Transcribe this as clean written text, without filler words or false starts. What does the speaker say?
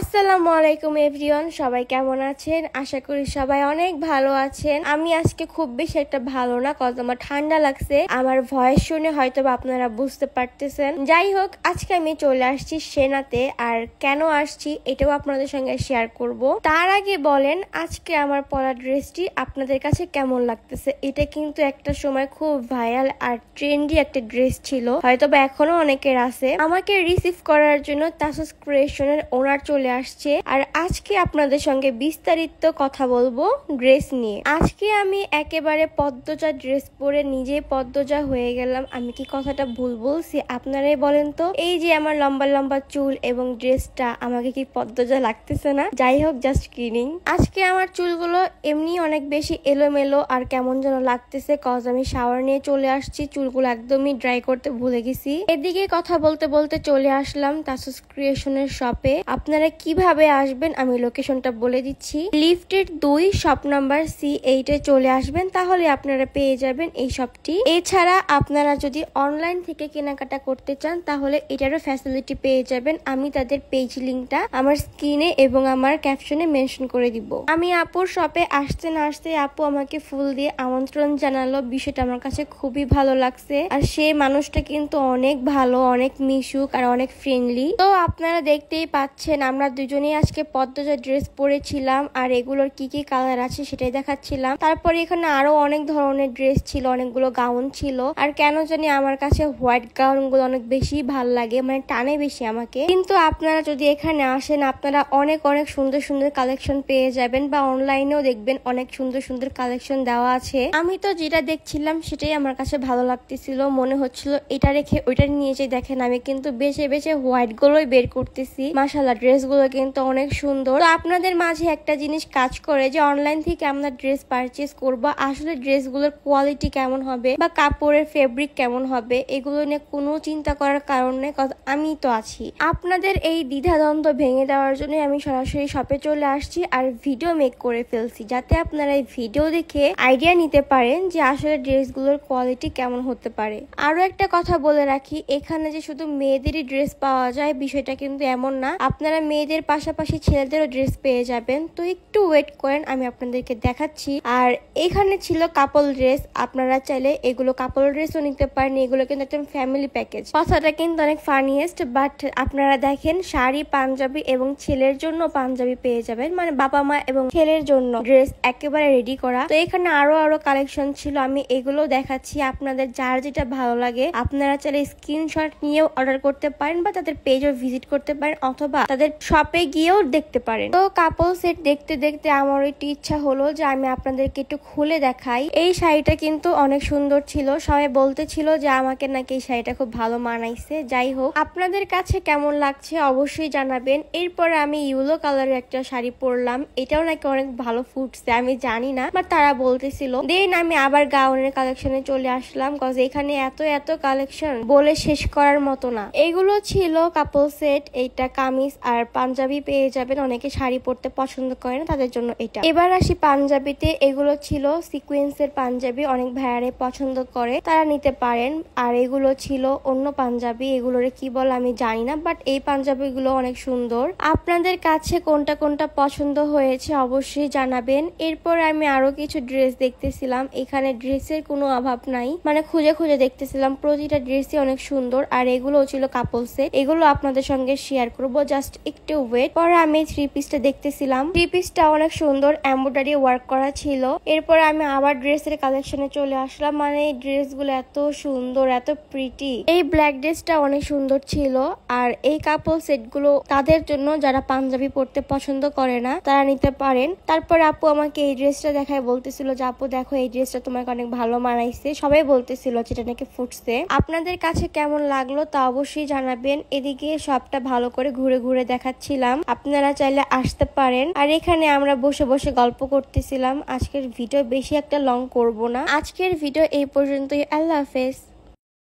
আসসালামু আলাইকুম এভরিওয়ান, সবাই কেমন আছেন? আশা করি সবাই অনেক ভালো আছেন। আমি আজকে খুব বেশি একটা ভালো না, কজ আমার ঠান্ডা লাগছে। আমার ভয়েস শুনে হয়তো আপনারা বুঝতে পারতেছেন। যাই হোক, আজকে আমি চলে আসছি সেনাতে। আর কেন আসছি এটাও আপনাদের সঙ্গে শেয়ার করব। তার আগে বলেন, আজকে আমার পরা ড্রেসটি আপনাদের কাছে কেমন লাগতেছে? এটা কিন্তু একটা সময় খুব ভাইরাল আর ট্রেন্ডি একটা ড্রেস ছিল, হয়তো বা এখনো অনেকের আছে। আমাকে রিসিভ করার জন্য তাসুস ক্রিয়েশনের ওনার চলে আসছে। আর আজকে আপনাদের সঙ্গে বিস্তারিত কথা বলবো ড্রেস নিয়ে। আজকে আমি একেবারে পদ্মজা ড্রেস পরে নিজেই পদ্মজা হয়ে গেলাম। আমি কি কথাটা ভুল বলছি? আপনারাই বলেন তো। এই যে আমার লম্বা লম্বা চুল এবং ড্রেসটা, আমাকে কি পদ্মজা লাগতেছে না? যাই হোক, জাস্ট কিডিং। আজকে আমার চুলগুলো এমনি অনেক বেশি এলোমেলো আর কেমন যেন লাগতেছে, কজ আমি শাওয়ার নিয়ে চলে আসছি। চুলগুলো একদমই ড্রাই করতে ভুলে গেছি। এদিকে কথা বলতে বলতে চলে আসলাম তাসুস ক্রিয়েশনের শপে। আপনারা কিভাবে আসবেন আমি লোকেশনটা বলে দিচ্ছি। লিফটের 2 শপ নাম্বার C8 এ চলে আসবেন, তাহলে আপনারা পেয়ে যাবেন এই শপটি। এছাড়া আপনারা যদি অনলাইন থেকে কেনাকাটা করতে চান তাহলে এটারও ফ্যাসিলিটি পেয়ে যাবেন। আমি তাদের পেজ লিঙ্কটা আমার স্ক্রিনে এবং আমার ক্যাপশনে মেনশন করে দিব। আমি আপুর শপে আসতে না আসতে আপু আমাকে ফুল দিয়ে আমন্ত্রণ জানালো। বিষয়টা আমার কাছে খুবই ভালো লাগছে। আর সেই মানুষটা কিন্তু অনেক ভালো, অনেক মিশুক আর অনেক ফ্রেন্ডলি। তো আপনারা দেখতেই পাচ্ছেন আমরা দুজনেই আজকে পদ্মজা ড্রেস পরেছিলাম। আর এগুলোর কি কি কালার আছে সেটাই দেখাচ্ছিলাম। তারপরে এখানে আরো অনেক ধরনের ড্রেস ছিল, অনেকগুলো গাউন ছিল। আর কেন জানি আমার কাছে হোয়াইট গাউন গুলো অনেক বেশি ভাল লাগে, মানে টানে বেশি আমাকে। কিন্তু আপনারা যদি এখানে আসেন আপনারা অনেক অনেক সুন্দর সুন্দর কালেকশন পেয়ে যাবেন, বা অনলাইনেও দেখবেন অনেক সুন্দর সুন্দর কালেকশন দেওয়া আছে। আমি তো যেটা দেখছিলাম সেটাই আমার কাছে ভালো লাগতেছিল। মনে হচ্ছিল এটা রেখে ওইটা নিয়ে যে দেখেন আমি কিন্তু বেছে বেছে হোয়াইট গুলোই বের করতেছি। মাশাআল্লাহ, ড্রেস গুলো কিন্তু অনেক সুন্দর। তো আপনাদের মাঝে একটা জিনিস কাজ করে যে অনলাইন থেকে আমরা ড্রেস পারচেজ করব, আসলে ড্রেসগুলোর কোয়ালিটি কেমন হবে বা কাপড়ের ফেব্রিক কেমন হবে এগুলো নিয়ে কোনো চিন্তা করার কারণ নেই, কারণ আমি তো আছি। আপনাদের এই দ্বিধাদ্বন্দ্ব ভেঙে দেওয়ার জন্য আমি সরাসরি শপে চলে আসছি আর ভিডিও মেক করে ফেলছি, যাতে আপনারা এই ভিডিও দেখে আইডিয়া নিতে পারেন যে আসলে ড্রেসগুলোর কোয়ালিটি কেমন হতে পারে। আরো একটা কথা বলে রাখি, এখানে যে শুধু মেয়েদেরই ড্রেস পাওয়া যায় বিষয়টা কিন্তু এমন না। আপনারা মেয়েদের পাশাপাশি ছেলেদেরও ড্রেস পেয়ে যাবেন। তো একটু ওয়েট করেন, আমি আপনাদেরকে দেখাচ্ছি। আর এখানে ছিল কাপল ড্রেস, আপনারা চাইলে এগুলো কাপল ড্রেসও নিতে পারেন। এগুলো কিন্তু একদম ফ্যামিলি প্যাকেজ। কথাটা কিন্তু অনেক ফানিয়েস্ট, বাট আপনারা দেখেন শাড়ি, পাঞ্জাবি এবং ছেলের জন্য পাঞ্জাবি পেয়ে যাবেন, মানে বাবা মা এবং ছেলের জন্য ড্রেস একেবারে রেডি করা। তো এখানে আরো কালেকশন ছিল, আমি এগুলো দেখাচ্ছি। আপনাদের যার যেটা ভালো লাগে আপনারা চাইলে স্ক্রিনশট নিয়েও অর্ডার করতে পারেন, বা তাদের পেজও ভিজিট করতে পারেন, অথবা তাদের শপে গিয়েও দেখতে পারেন। তো কাপল সেট দেখতে দেখতে আমার একটু ইচ্ছা হলো যে আমি আপনাদেরকে একটু খুলে দেখাই। এই শাড়িটা কিন্তু অনেক সুন্দর ছিল, সবাই বলতেছিল যে আমাকে নাকি এই শাড়িটা খুব ভালো মানাইছে। যাই হোক, আপনাদের কাছে কেমন লাগছে অবশ্যই জানাবেন। এরপরে আমি ইয়েলো কালারের একটা শাড়ি পরলাম, এটাও নাকি অনেক ভালো ফুটছে, আমি জানি না, বাট তারা বলতেছিল। দেন আমি আবার গাউনের কালেকশনে চলে আসলাম, কজ এখানে এত কালেকশন বলে শেষ করার মতো না। এগুলো ছিল কাপল সেট, এইটা কামিজ আর পাঞ্জাবি পেয়ে যাবেন। অনেকে শাড়ি পরতে পছন্দ করে না, তাদের জন্য এটা। এবার আসি পাঞ্জাবিতে, এগুলো ছিল সিকোয়েন্সের পাঞ্জাবি, অনেক ভাইয়ারে পছন্দ করে, তারা নিতে পারেন। আর এগুলো ছিল অন্য পাঞ্জাবি, এগুলোর কি বলে আমি জানি না, বাট এই পাঞ্জাবি গুলো অনেক সুন্দর। আপনাদের কাছে কোনটা কোনটা পছন্দ হয়েছে অবশ্যই জানাবেন। এরপর আমি আরো কিছু ড্রেস দেখতেছিলাম, এখানে ড্রেসের কোনো অভাব নাই, মানে খুঁজে খুঁজে দেখতেছিলাম, প্রতিটা ড্রেসই অনেক সুন্দর। আর এগুলো ছিল কাপল সেট, এগুলো আপনাদের সঙ্গে শেয়ার করব, জাস্ট একটু ওয়েট। পরে আমি 3 পিসটা দেখতেছিলাম, 3 পিসটা অনেক সুন্দর, এমব্রয়ডারি ওয়ার্ক করা ছিল। এরপরে আমি আবার ড্রেসের কালেকশনে চলে আসলাম, মানে এই ড্রেসগুলো এত সুন্দর, এত প্রিটি। এই ব্ল্যাক ড্রেসটা অনেক সুন্দর ছিল। আর এই কাপল সেটগুলো তাদের জন্য যারা পাঞ্জাবি পরতে পছন্দ করে না, তারা নিতে পারেন। তারপর আপু আমাকে এই ড্রেসটা দেখায় বলতেছিল যে আপু দেখো এই ড্রেসটা তোমাকে অনেক ভালো মানাইছে, সবাই বলতেছিল যেটা নাকি ফুটছে। আপনাদের কাছে কেমন লাগলো তা অবশ্যই জানাবেন। এদিকে সবটা ভালো করে ঘুরে ঘুরে দেখাচ্ছিলাম, আপনারা চাইলে আসতে পারেন। আর এখানে আমরা বসে বসে গল্প করতেছিলাম। আজকের ভিডিও বেশি একটা লং করব না, আজকের ভিডিও এই পর্যন্তই। আল্লাহ হাফেজ।